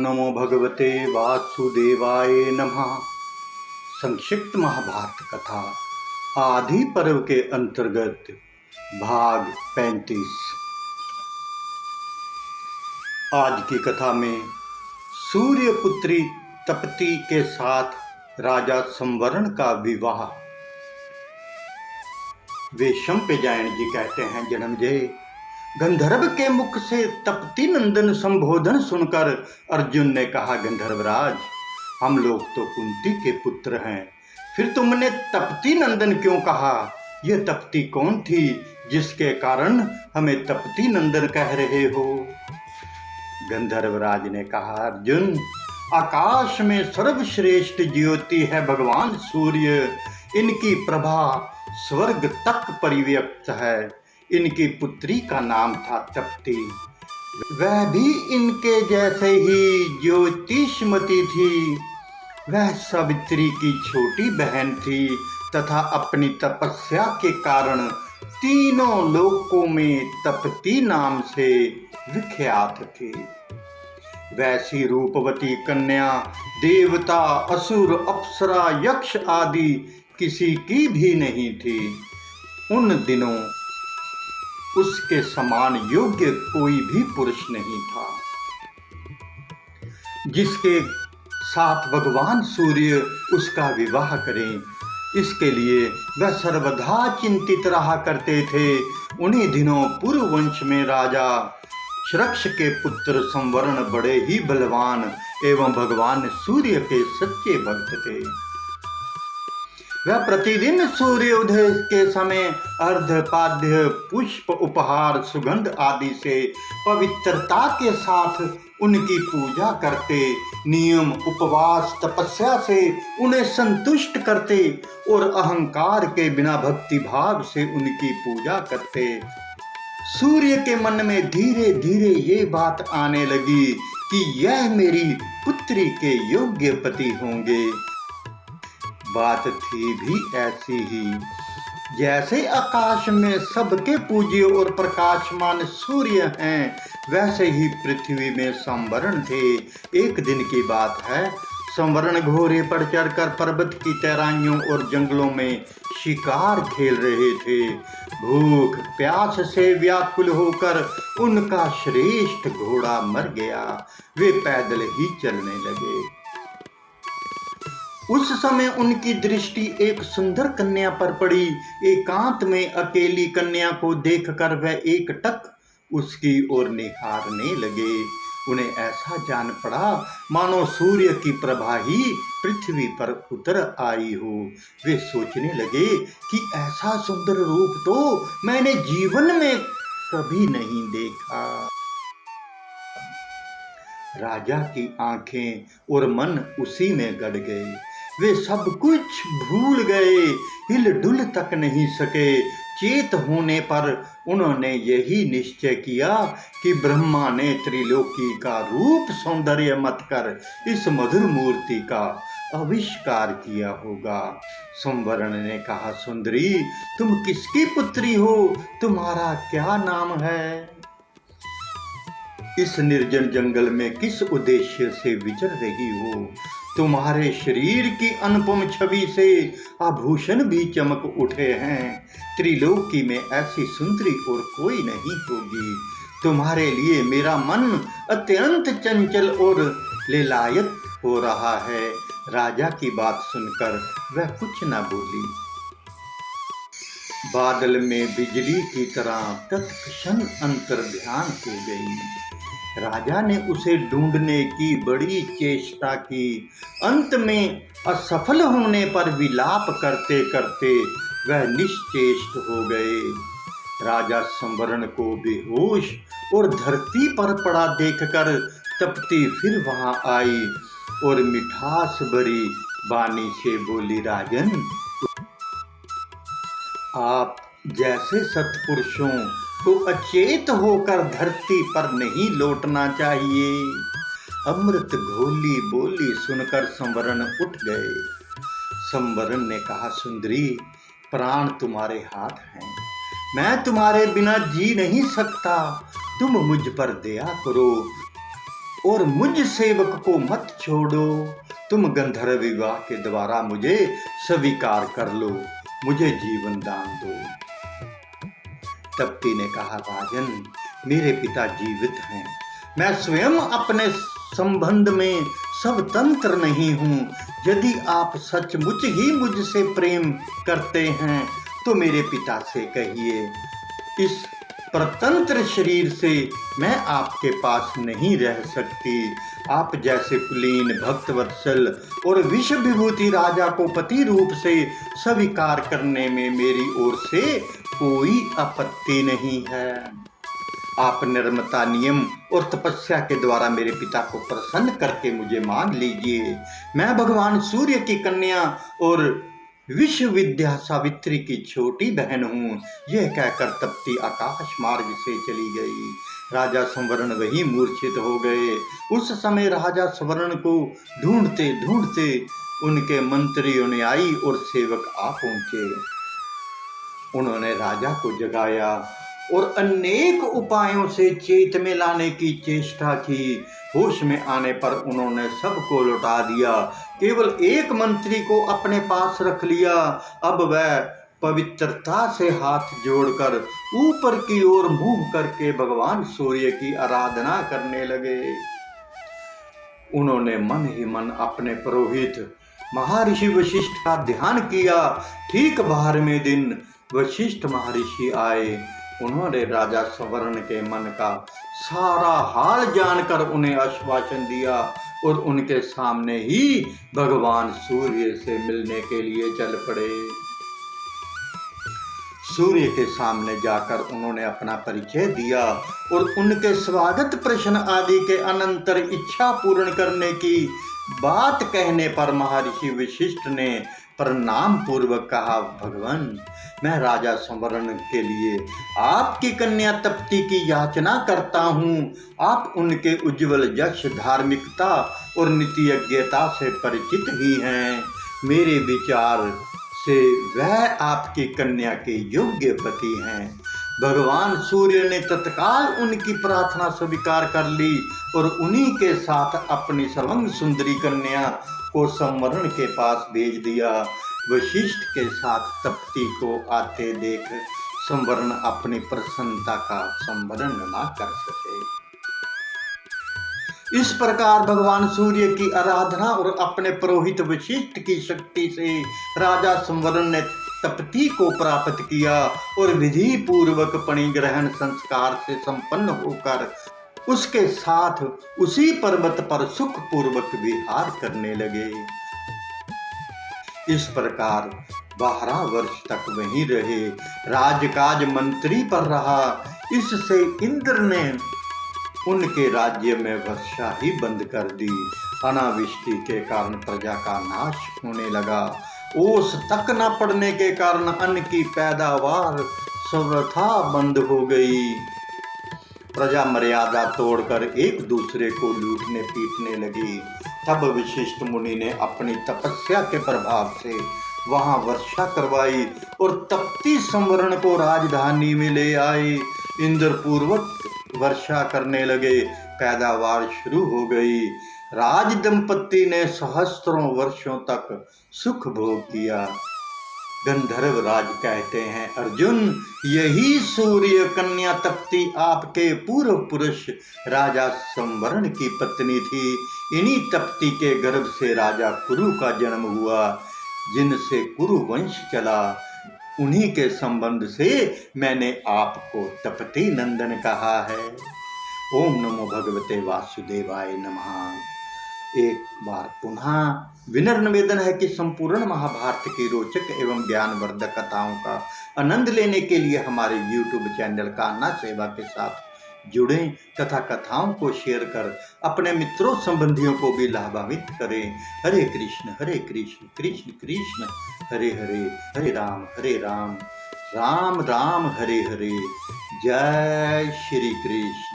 नमो भगवते वासुदेवाय नमः। संक्षिप्त महाभारत कथा आदि पर्व के अंतर्गत भाग 35। आज की कथा में सूर्यपुत्री तपती के साथ राजा संवरण का विवाह। वे शंपेजायन जी कहते हैं, जन्मजय, गंधर्व के मुख से तपती नंदन संबोधन सुनकर अर्जुन ने कहा, गंधर्वराज, हम लोग तो कुंती के पुत्र हैं, फिर तुमने तपती नंदन क्यों कहा? यह तपती कौन थी जिसके कारण हमें तपती नंदन कह रहे हो? गंधर्वराज ने कहा, अर्जुन, आकाश में सर्वश्रेष्ठ ज्योति है भगवान सूर्य। इनकी प्रभा स्वर्ग तक परिव्याप्त है। इनकी पुत्री का नाम था तपती। वह भी इनके जैसे ही ज्योतिषमती थी। वह सावित्री की छोटी बहन थी तथा अपनी तपस्या के कारण तीनों लोकों में तपती नाम से विख्यात थी। वैसी रूपवती कन्या देवता, असुर, अप्सरा, यक्ष आदि किसी की भी नहीं थी। उन दिनों उसके समान योग्य कोई भी पुरुष नहीं था। जिसके साथ भगवान सूर्य उसका विवाह करें, इसके लिए वह सर्वदा चिंतित रहा करते थे। उन्हीं दिनों पूर्व वंश में राजा शरक्ष के पुत्र संवरण बड़े ही बलवान एवं भगवान सूर्य के सच्चे भक्त थे। वह प्रतिदिन सूर्योदय के समय अर्घ्यपाद्य, पुष्प, उपहार, सुगंध आदि से पवित्रता के साथ उनकी पूजा करते, नियम, उपवास, तपस्या से उन्हें संतुष्ट करते और अहंकार के बिना भक्ति भाव से उनकी पूजा करते। सूर्य के मन में धीरे धीरे ये बात आने लगी कि यह मेरी पुत्री के योग्य पति होंगे। बात थी भी ऐसी ही जैसे आकाश में सबके पूज्य और प्रकाशमान सूर्य हैं, वैसे ही पृथ्वी में संवरण थे। एक दिन की बात है, संवरण घोड़े पर चढ़कर पर्वत की तराइयों और जंगलों में शिकार खेल रहे थे। भूख प्यास से व्याकुल होकर उनका श्रेष्ठ घोड़ा मर गया। वे पैदल ही चलने लगे। उस समय उनकी दृष्टि एक सुंदर कन्या पर पड़ी। एकांत में अकेली कन्या को देखकर वह एकटक उसकी ओर निहारने लगे। उन्हें ऐसा जान पड़ा मानो सूर्य की प्रभा ही पृथ्वी पर उतर आई हो। वे सोचने लगे कि ऐसा सुंदर रूप तो मैंने जीवन में कभी नहीं देखा। राजा की आंखें और मन उसी में गड़ गए। वे सब कुछ भूल गए, हिल डुल तक नहीं सके। चेत होने पर उन्होंने यही निश्चय किया कि ब्रह्मा ने त्रिलोकी का रूप सौंदर्य मत कर इस मधुर मूर्ति का आविष्कार किया होगा। संवरण ने कहा, सुंदरी, तुम किसकी पुत्री हो? तुम्हारा क्या नाम है? इस निर्जन जंगल में किस उद्देश्य से विचर रही हो? तुम्हारे शरीर की अनुपम छवि से आभूषण भी चमक उठे हैं। त्रिलोकी में ऐसी सुंदरी और कोई नहीं होगी। तुम्हारे लिए मेरा मन अत्यंत चंचल और लेलायत हो रहा है। राजा की बात सुनकर वह कुछ न बोली। बादल में बिजली की तरह तत्क्षण अंतर्ध्यान हो गई। राजा ने उसे ढूंढने की बड़ी चेष्टा की। अंत में असफल होने पर विलाप करते करते वह निश्चेष्ट हो गए। राजा संवरण को बेहोश और धरती पर पड़ा देखकर तपती फिर वहां आई और मिठास भरी वाणी से बोली, राजन, आप जैसे सत्पुरुषों को अचेत होकर धरती पर नहीं लौटना चाहिए। अमृत घोली बोली सुनकर संवरण उठ गए। संवरण ने कहा, सुंदरी, प्राण तुम्हारे हाथ हैं। मैं तुम्हारे बिना जी नहीं सकता। तुम मुझ पर दया करो और मुझ सेवक को मत छोड़ो। तुम गंधर्व विवाह के द्वारा मुझे स्वीकार कर लो, मुझे जीवन दान दो। तप्ती ने कहा, राजन, मेरे पिता जीवित हैं। मैं स्वयं अपने संबंध में स्वतंत्र नहीं हूँ। यदि आप सचमुच ही मुझसे प्रेम करते हैं तो मेरे पिता से कहिए, इस परतंत्र शरीर से मैं आपके पास नहीं रह सकती। आप जैसे कुलीन, भक्तवत्सल और विश्व विभूति राजा को पति रूप से स्वीकार करने में मेरी ओर से कोई आपत्ति नहीं है। आप निर्मता, नियम और तपस्या के द्वारा मेरे पिता को प्रसन्न करके मुझे मान लीजिए। मैं भगवान सूर्य की कन्या और विश्व विद्या सावित्री की छोटी बहन हूँ। यह कहकर तप्ती आकाश मार्ग से चली गई। राजा संवरण वहीं मूर्छित हो गए। उस समय राजा संवरण को ढूंढते ढूंढते उनके मंत्रियों ने आई और सेवक आ पहुंचे। उन्होंने राजा को जगाया और अनेक उपायों से चेत में लाने की चेष्टा की। होश में आने पर उन्होंने सबको लौटा दिया, केवल एक मंत्री को अपने पास रख लिया। अब वह पवित्रता से हाथ जोड़कर ऊपर की ओर मुंह करके भगवान सूर्य की आराधना करने लगे। उन्होंने मन ही मन अपने पुरोहित महर्षि वशिष्ठ का ध्यान किया। ठीक 12वें दिन वशिष्ठ महर्षि आए। उन्होंने राजा संवरण के मन का सारा हाल जानकर उन्हें आश्वासन दिया और उनके सामने ही भगवान सूर्य से मिलने के लिए चल पड़े। सूर्य के सामने जाकर उन्होंने अपना परिचय दिया और उनके स्वागत प्रश्न आदि के अनंतर इच्छा पूर्ण करने की बात कहने पर महर्षि वशिष्ठ ने प्रणाम पूर्वक कहा, भगवान, मैं राजा संवरण के लिए आपकी कन्या तप्ती की याचना करता हूँ। आप उनके उज्जवल यश, धार्मिकता और नीतिज्ञता से परिचित ही हैं। मेरे विचार से वह आपकी कन्या के योग्य पति हैं। भगवान सूर्य ने तत्काल उनकी प्रार्थना स्वीकार कर ली और उन्हीं के साथ अपनी सर्वांग सुंदरी कन्या को संवरण के पास भेज दिया। वशिष्ठ के साथ तप्ती को आते देख संवरण अपनी प्रसन्नता का संवरण न कर सके। इस प्रकार भगवान सूर्य की आराधना और अपने पुरोहित वशिष्ठ की शक्ति से राजा संवरण ने तप्ती को प्राप्त किया और विधि पूर्वक पणिग्रहण संस्कार से संपन्न होकर उसके साथ उसी पर्वत पर सुख पूर्वक विहार करने लगे। इस प्रकार 12 वर्ष तक वहीं रहे। राजकाज मंत्री पर रहा। इससे इंद्र ने उनके राज्य में वर्षा ही बंद कर दी। अनावृष्टि के कारण प्रजा का नाश होने लगा। ओस तक न पड़ने के कारण अन्न की पैदावार सर्वथा बंद हो गई। प्रजा मर्यादा तोड़कर एक दूसरे को लूटने पीटने लगी। तब वशिष्ठ मुनि ने अपनी तपस्या के प्रभाव से वहां वर्षा करवाई और तप्ती संवरण को राजधानी में ले आए। इंद्र पूर्वक वर्षा करने लगे। पैदावार शुरू हो गई। राज दंपत्ति ने सहस्त्रों वर्षों तक सुख भोग किया। गंधर्व राज कहते हैं, अर्जुन, यही सूर्य कन्या तप्ती आपके पूर्व पुरुष राजा संवरण की पत्नी थी। इन्हीं तप्ती के गर्भ से राजा कुरु का जन्म हुआ, जिनसे कुरु वंश चला। उन्हीं के संबंध से मैंने आपको तप्ती नंदन कहा है। ओम नमो भगवते वासुदेवाय नमः। एक बार पुनः विनम्र निवेदन है कि संपूर्ण महाभारत की रोचक एवं ज्ञानवर्धक कथाओं का आनंद लेने के लिए हमारे YouTube चैनल कान्हा सेवा के साथ जुड़ें तथा कथाओं को शेयर कर अपने मित्रों संबंधियों को भी लाभान्वित करें। हरे कृष्ण कृष्ण कृष्ण हरे हरे, हरे राम राम राम हरे हरे। जय श्री कृष्ण।